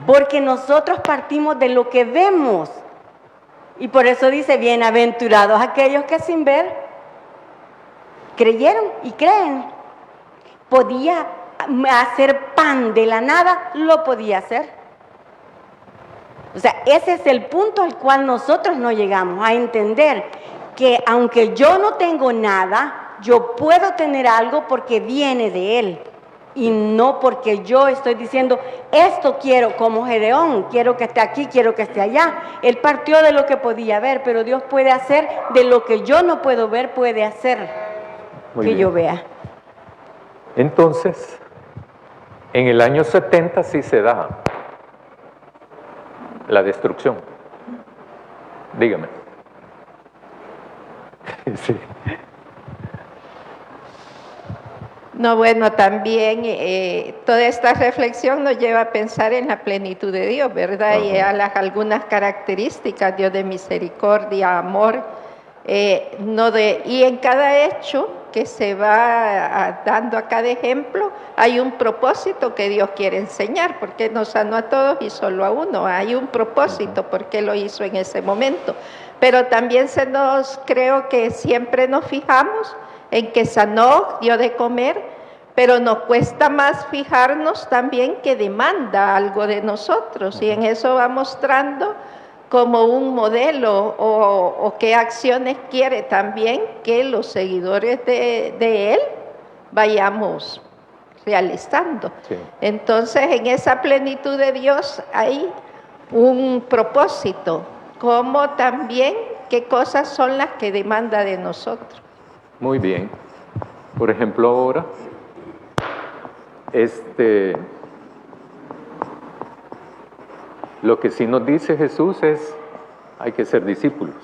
Porque nosotros partimos de lo que vemos. Y por eso dice: bienaventurados aquellos que sin ver creyeron y creen. Podía hacer pan de la nada, lo podía hacer. O sea, ese es el punto al cual nosotros no llegamos, a entender que aunque yo no tengo nada, yo puedo tener algo porque viene de Él. Y no porque yo estoy diciendo: esto quiero, como Gedeón, quiero que esté aquí, quiero que esté allá. Él partió de lo que podía ver, pero Dios puede hacer de lo que yo no puedo ver, puede hacer Muy que bien. yo vea. Entonces, en el año 70 sí se da la destrucción. Dígame. Sí. No, bueno, también toda esta reflexión nos lleva a pensar en la plenitud de Dios, ¿verdad? Y a las algunas características, Dios de misericordia, amor, y en cada hecho que se va dando a cada ejemplo, hay un propósito que Dios quiere enseñar, porque nos sanó a todos y solo a uno, hay un propósito, porque lo hizo en ese momento. Pero también creo que siempre nos fijamos en que sanó, dio de comer, pero nos cuesta más fijarnos también que demanda algo de nosotros, y en eso va mostrando como un modelo o qué acciones quiere también que los seguidores de él vayamos realizando. Sí. Entonces, en esa plenitud de Dios hay un propósito, como también qué cosas son las que demanda de nosotros. Muy bien. Por ejemplo, ahora, lo que sí nos dice Jesús es, hay que ser discípulos,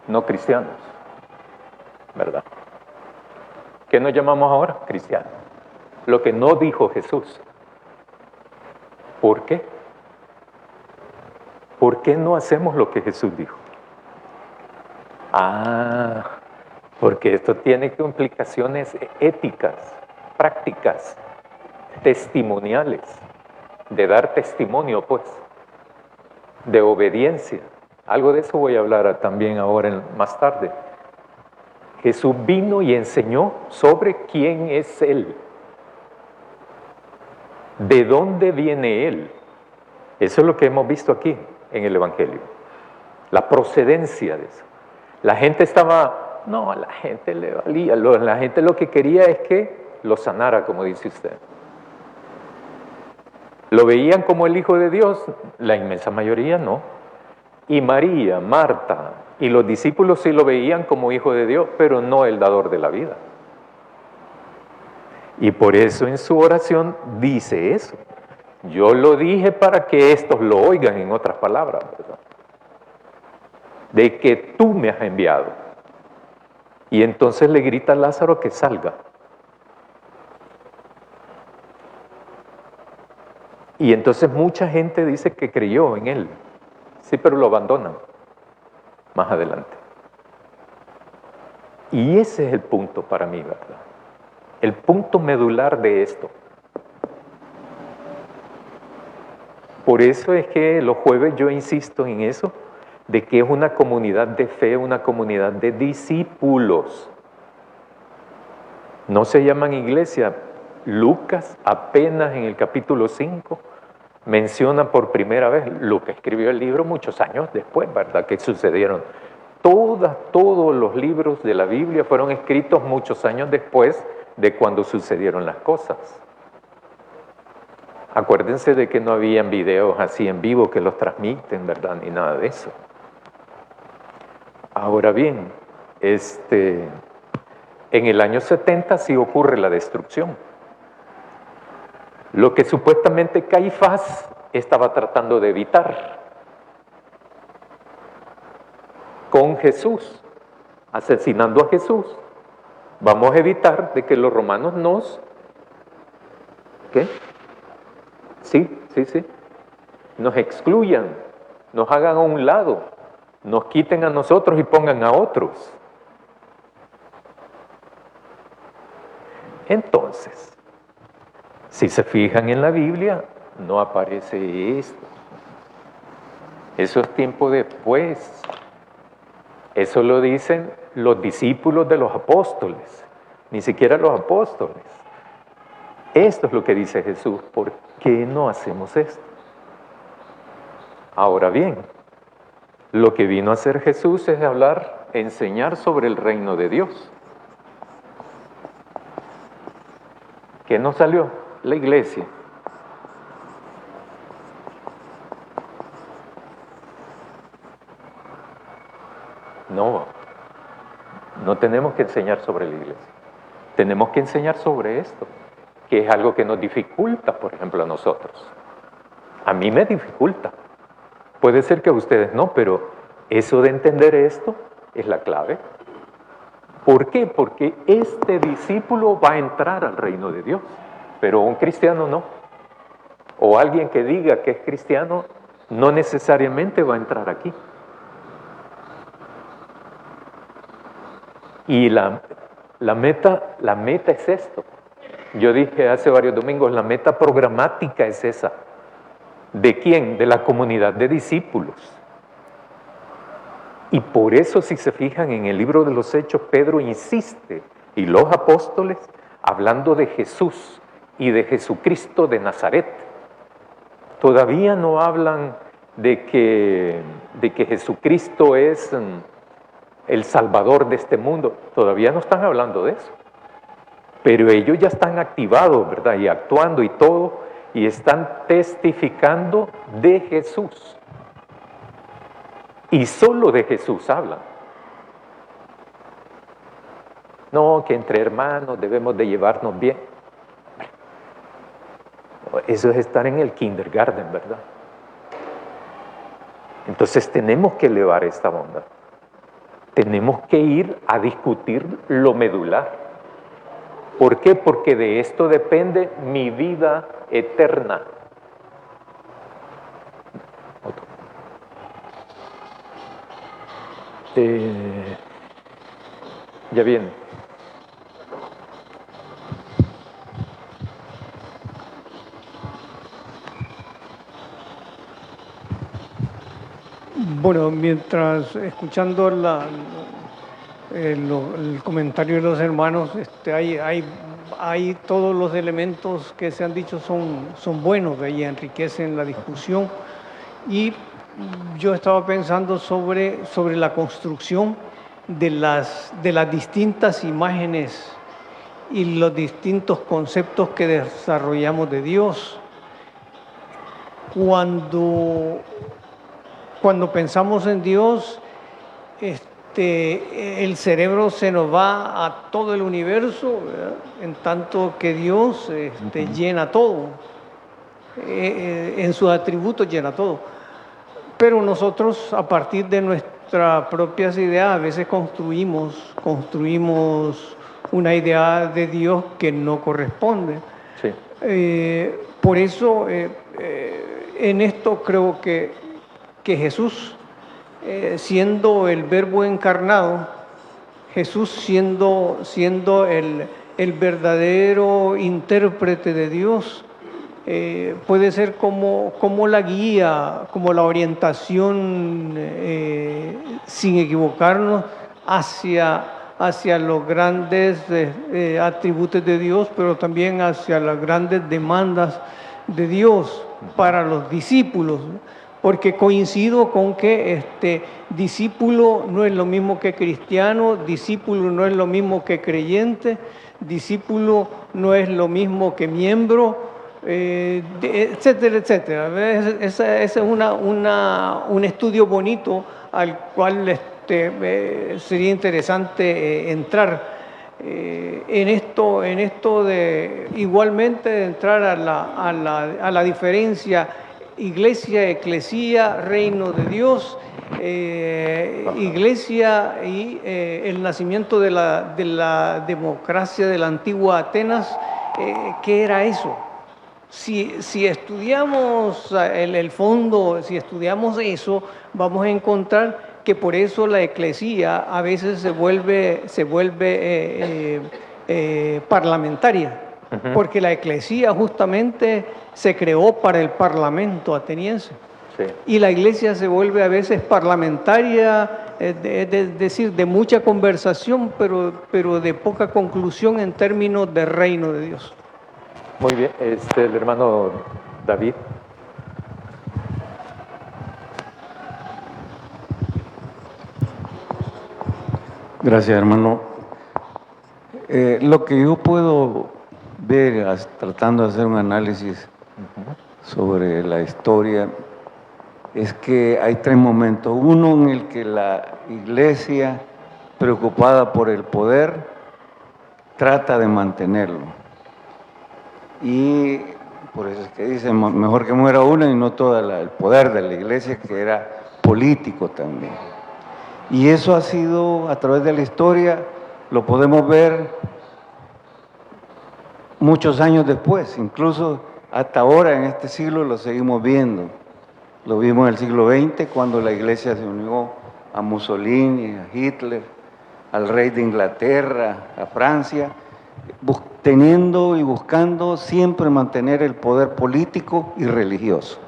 no cristianos, ¿verdad? ¿Qué nos llamamos ahora? Cristianos. Lo que no dijo Jesús. ¿Por qué? ¿Por qué no hacemos lo que Jesús dijo? Porque esto tiene implicaciones éticas, prácticas, testimoniales, de dar testimonio, pues, de obediencia. Algo de eso voy a hablar también ahora más tarde. Jesús vino y enseñó sobre quién es Él, de dónde viene Él. Eso es lo que hemos visto aquí en el Evangelio, la procedencia de eso. La gente a la gente le valía, la gente lo que quería es que lo sanara, como dice usted. ¿Lo veían como el Hijo de Dios? La inmensa mayoría no. Y María, Marta y los discípulos sí lo veían como Hijo de Dios, pero no el dador de la vida. Y por eso en su oración dice eso. Yo lo dije para que estos lo oigan, en otras palabras, ¿verdad? De que tú me has enviado. Y entonces le grita a Lázaro que salga. Y entonces mucha gente dice que creyó en él. Sí, pero lo abandonan más adelante. Y ese es el punto para mí, ¿verdad? El punto medular de esto. Por eso es que los jueves yo insisto en eso, de que es una comunidad de fe, una comunidad de discípulos. No se llaman iglesia. Lucas apenas en el capítulo 5 menciona por primera vez, Lucas escribió el libro muchos años después, ¿verdad? Que sucedieron. Todos los libros de la Biblia fueron escritos muchos años después de cuando sucedieron las cosas. Acuérdense de que no habían videos así en vivo que los transmiten, ¿verdad? Ni nada de eso. Ahora bien, en el año 70 sí ocurre la destrucción. Lo que supuestamente Caifás estaba tratando de evitar con Jesús, asesinando a Jesús. Vamos a evitar de que los romanos nos excluyan, nos hagan a un lado, nos quiten a nosotros y pongan a otros. Entonces, si se fijan en la Biblia, no aparece esto. Eso es tiempo después. Eso lo dicen los discípulos de los apóstoles, ni siquiera los apóstoles. Esto es lo que dice Jesús. ¿Por qué no hacemos esto? Ahora bien, lo que vino a hacer Jesús es enseñar sobre el reino de Dios. ¿Qué nos salió? La iglesia. No tenemos que enseñar sobre la iglesia. Tenemos que enseñar sobre esto, que es algo que nos dificulta, por ejemplo, a nosotros. A mí me dificulta. Puede ser que a ustedes no, pero eso de entender esto es la clave. ¿Por qué? Porque este discípulo va a entrar al reino de Dios, pero un cristiano no. O alguien que diga que es cristiano no necesariamente va a entrar aquí. Y la meta es esto. Yo dije hace varios domingos, la meta programática es esa. ¿De quién? De la comunidad de discípulos. Y por eso, si se fijan en el libro de los Hechos, Pedro insiste, y los apóstoles, hablando de Jesús y de Jesucristo de Nazaret. Todavía no hablan de que Jesucristo es el Salvador de este mundo. Todavía no están hablando de eso. Pero ellos ya están activados, ¿verdad? Y actuando y todo, y están testificando de Jesús. Y solo de Jesús hablan. No, que entre hermanos debemos de llevarnos bien. Eso es estar en el kindergarten, ¿verdad? Entonces tenemos que elevar esta onda. Tenemos que ir a discutir lo medular. ¿Por qué? Porque de esto depende mi vida eterna. Ya viene. Bueno, mientras escuchando el comentario de los hermanos, hay todos los elementos que se han dicho son buenos y enriquecen la discusión. Y yo estaba pensando sobre la construcción de las distintas imágenes y los distintos conceptos que desarrollamos de Dios. Cuando pensamos en Dios, el cerebro se nos va a todo el universo, ¿verdad? En tanto que Dios llena todo, en sus atributos llena todo. Pero nosotros, a partir de nuestras propias ideas, a veces construimos una idea de Dios que no corresponde. Sí. Por eso, en esto creo que Jesús, siendo el Verbo encarnado, Jesús siendo el verdadero intérprete de Dios, puede ser como la guía, como la orientación, sin equivocarnos, hacia los grandes atributos de Dios, pero también hacia las grandes demandas de Dios para los discípulos. Porque coincido con que discípulo no es lo mismo que cristiano, discípulo no es lo mismo que creyente, discípulo no es lo mismo que miembro, etcétera, etcétera. Ese es un estudio bonito al cual sería interesante entrar en esto de igualmente entrar a la diferencia iglesia, eclesía, reino de Dios, iglesia y el nacimiento de la democracia de la antigua Atenas. ¿Qué era eso? Si estudiamos el fondo, si estudiamos eso, vamos a encontrar que por eso la eclesía a veces se vuelve parlamentaria. Porque la eclesía justamente se creó para el parlamento ateniense. Sí. Y la iglesia se vuelve a veces parlamentaria, es decir, de mucha conversación, pero de poca conclusión en términos de reino de Dios. Muy bien, el hermano David. Gracias, hermano. Lo que yo puedo ver, tratando de hacer un análisis sobre la historia, es que hay tres momentos. Uno en el que la iglesia, preocupada por el poder, trata de mantenerlo. Y por eso es que dicen, mejor que muera una y no todo el poder de la iglesia, que era político también. Y eso ha sido, a través de la historia, lo podemos ver muchos años después, incluso hasta ahora en este siglo lo seguimos viendo. Lo vimos en el siglo XX cuando la iglesia se unió a Mussolini, a Hitler, al rey de Inglaterra, a Francia, teniendo y buscando siempre mantener el poder político y religioso.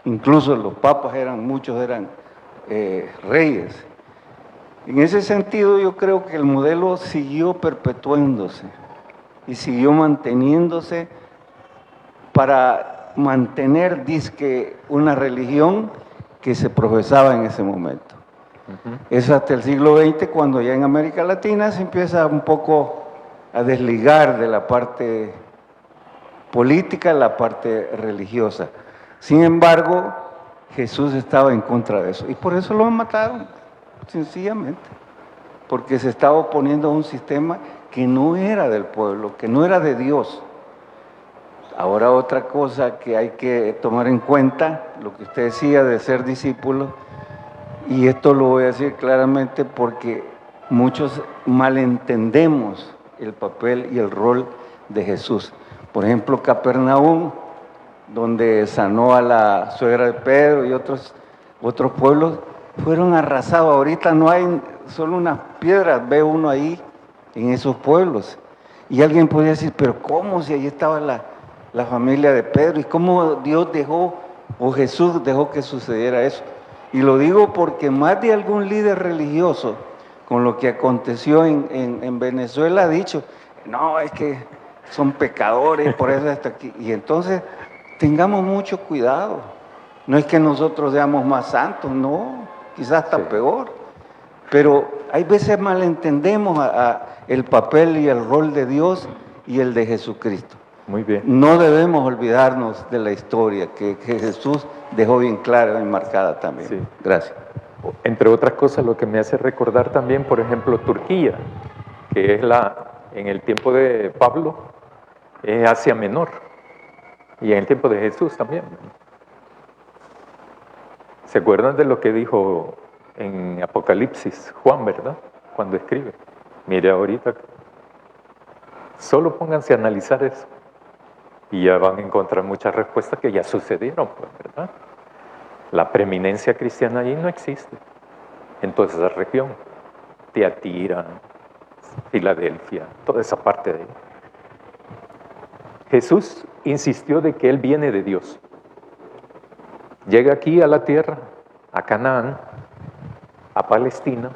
Incluso los papas muchos eran reyes. En ese sentido yo creo que el modelo siguió perpetuándose y siguió manteniéndose para mantener, dizque, una religión que se profesaba en ese momento. Es hasta el siglo XX cuando ya en América Latina se empieza un poco a desligar de la parte política la parte religiosa. Sin embargo, Jesús estaba en contra de eso y por eso lo mataron, sencillamente, porque se estaba oponiendo a un sistema que no era del pueblo, que no era de Dios. Ahora otra cosa que hay que tomar en cuenta, lo que usted decía de ser discípulo, y esto lo voy a decir claramente porque muchos malentendemos el papel y el rol de Jesús. Por ejemplo, Capernaum, donde sanó a la suegra de Pedro y otros pueblos, fueron arrasados. Ahorita no hay solo unas piedras, ve uno ahí en esos pueblos. Y alguien podría decir, pero ¿cómo si allí estaba la familia de Pedro? ¿Y cómo Dios dejó, o Jesús dejó que sucediera eso? Y lo digo porque más de algún líder religioso, con lo que aconteció en Venezuela, ha dicho, no, es que son pecadores, por eso está aquí. Y entonces, tengamos mucho cuidado. No es que nosotros seamos más santos, no, quizás hasta peor. Pero hay veces malentendemos el papel y el rol de Dios y el de Jesucristo. Muy bien. No debemos olvidarnos de la historia que Jesús dejó bien clara y marcada también. Sí. Gracias. Entre otras cosas, lo que me hace recordar también, por ejemplo, Turquía, que es en el tiempo de Pablo, es Asia Menor, y en el tiempo de Jesús también. ¿Se acuerdan de lo que dijo en Apocalipsis Juan, verdad? Cuando escribe. Mire ahorita, solo pónganse a analizar eso. Y ya van a encontrar muchas respuestas que ya sucedieron, pues, ¿verdad? La preeminencia cristiana allí no existe. En toda esa región. Tiatira, Filadelfia, toda esa parte de ahí. Jesús insistió de que Él viene de Dios. Llega aquí a la tierra, a Canaán, a Palestina,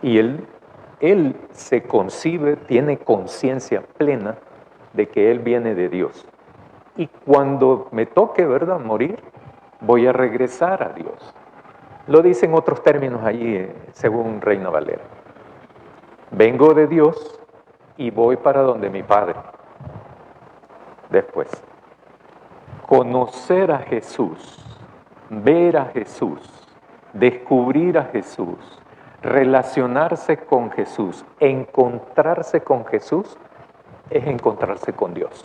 y Él se concibe, tiene conciencia plena de que Él viene de Dios. Y cuando me toque, ¿verdad?, morir, voy a regresar a Dios. Lo dice en otros términos allí, según Reina Valera. Vengo de Dios y voy para donde mi Padre. Después, conocer a Jesús, ver a Jesús, descubrir a Jesús, relacionarse con Jesús, encontrarse con Jesús, es encontrarse con Dios.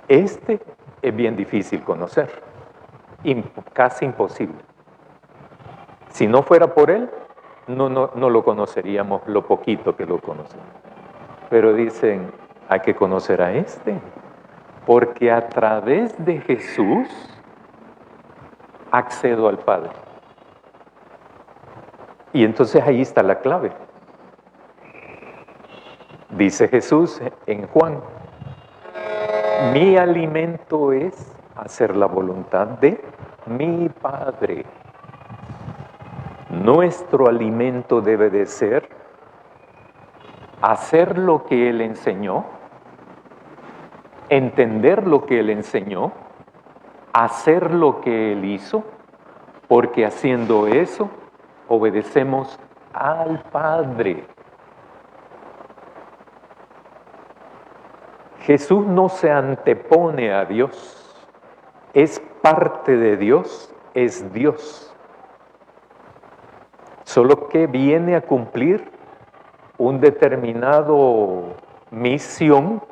Este es bien difícil conocer, casi imposible. Si no fuera por Él, no lo conoceríamos lo poquito que lo conocemos. Pero dicen, hay que conocer a este, porque a través de Jesús accedo al Padre. Y entonces ahí está la clave. Dice Jesús en Juan, mi alimento es hacer la voluntad de mi Padre. Nuestro alimento debe de ser hacer lo que Él enseñó, entender lo que Él enseñó, hacer lo que Él hizo, porque haciendo eso obedecemos al Padre. Jesús no se antepone a Dios, es parte de Dios, es Dios. Solo que viene a cumplir un determinado misión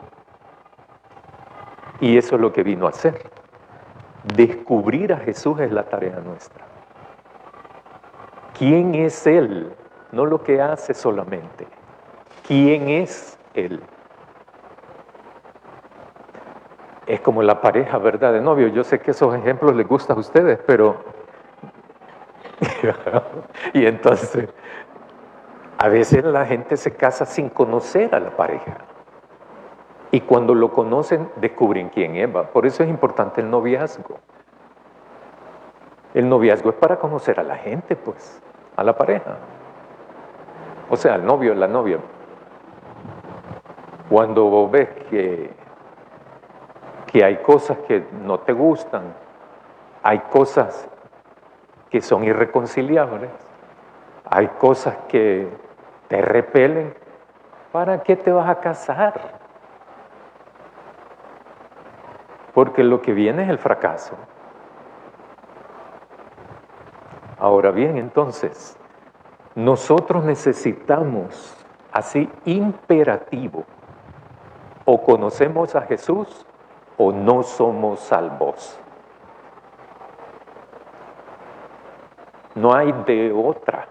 y eso es lo que vino a hacer. Descubrir a Jesús es la tarea nuestra. ¿Quién es Él? No lo que hace solamente. ¿Quién es Él? Es como la pareja, ¿verdad? De novio. Yo sé que esos ejemplos les gustan a ustedes, pero... y entonces, a veces la gente se casa sin conocer a la pareja. Y cuando lo conocen, descubren quién es. Por eso es importante el noviazgo. El noviazgo es para conocer a la gente, pues, a la pareja. O sea, al novio, la novia. Cuando vos ves que hay cosas que no te gustan, hay cosas que son irreconciliables, hay cosas que te repelen, ¿para qué te vas a casar? Porque lo que viene es el fracaso. Ahora bien, entonces, nosotros necesitamos, así imperativo, o conocemos a Jesús o no somos salvos. No hay de otra.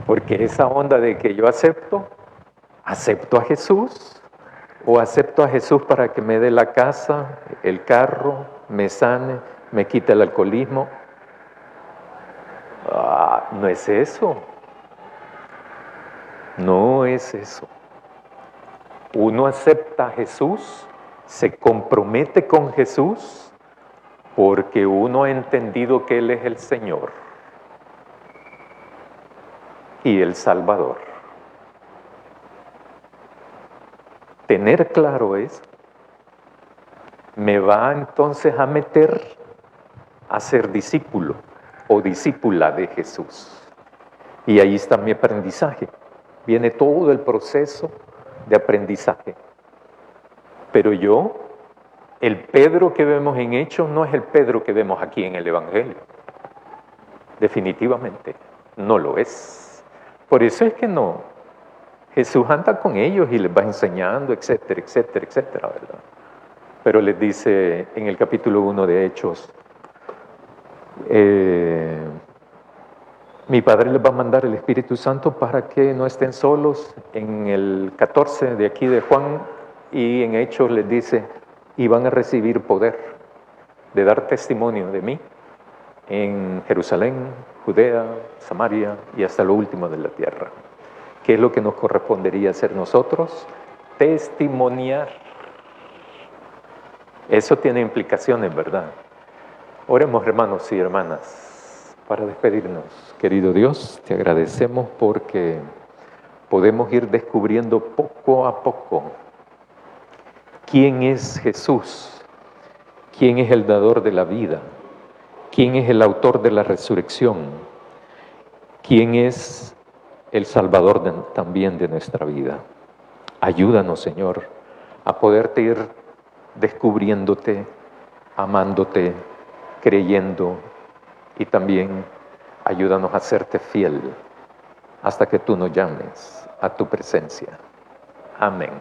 Porque esa onda de que yo acepto a Jesús, o acepto a Jesús para que me dé la casa, el carro, me sane, me quite el alcoholismo. No es eso. No es eso. Uno acepta a Jesús, se compromete con Jesús, porque uno ha entendido que Él es el Señor y el Salvador. Tener claro eso me va entonces a meter a ser discípulo o discípula de Jesús. Y ahí está mi aprendizaje. Viene todo el proceso de aprendizaje. Pero yo, el Pedro que vemos en Hechos no es el Pedro que vemos aquí en el Evangelio. Definitivamente no lo es. Por eso es que no. Jesús anda con ellos y les va enseñando, etcétera, etcétera, etcétera, ¿verdad? Pero les dice en el capítulo 1 de Hechos, mi Padre les va a mandar el Espíritu Santo para que no estén solos. En el 14 de aquí de Juan y en Hechos les dice, y van a recibir poder de dar testimonio de mí en Jerusalén, Judea, Samaria y hasta lo último de la tierra. ¿Qué es lo que nos correspondería hacer nosotros? Testimoniar. Eso tiene implicaciones, ¿verdad? Oremos, hermanos y hermanas, para despedirnos. Querido Dios, te agradecemos porque podemos ir descubriendo poco a poco quién es Jesús, quién es el dador de la vida, quién es el autor de la resurrección, quién es el Salvador también de nuestra vida. Ayúdanos, Señor, a poderte ir descubriéndote, amándote, creyendo y también ayúdanos a serte fiel hasta que tú nos llames a tu presencia. Amén.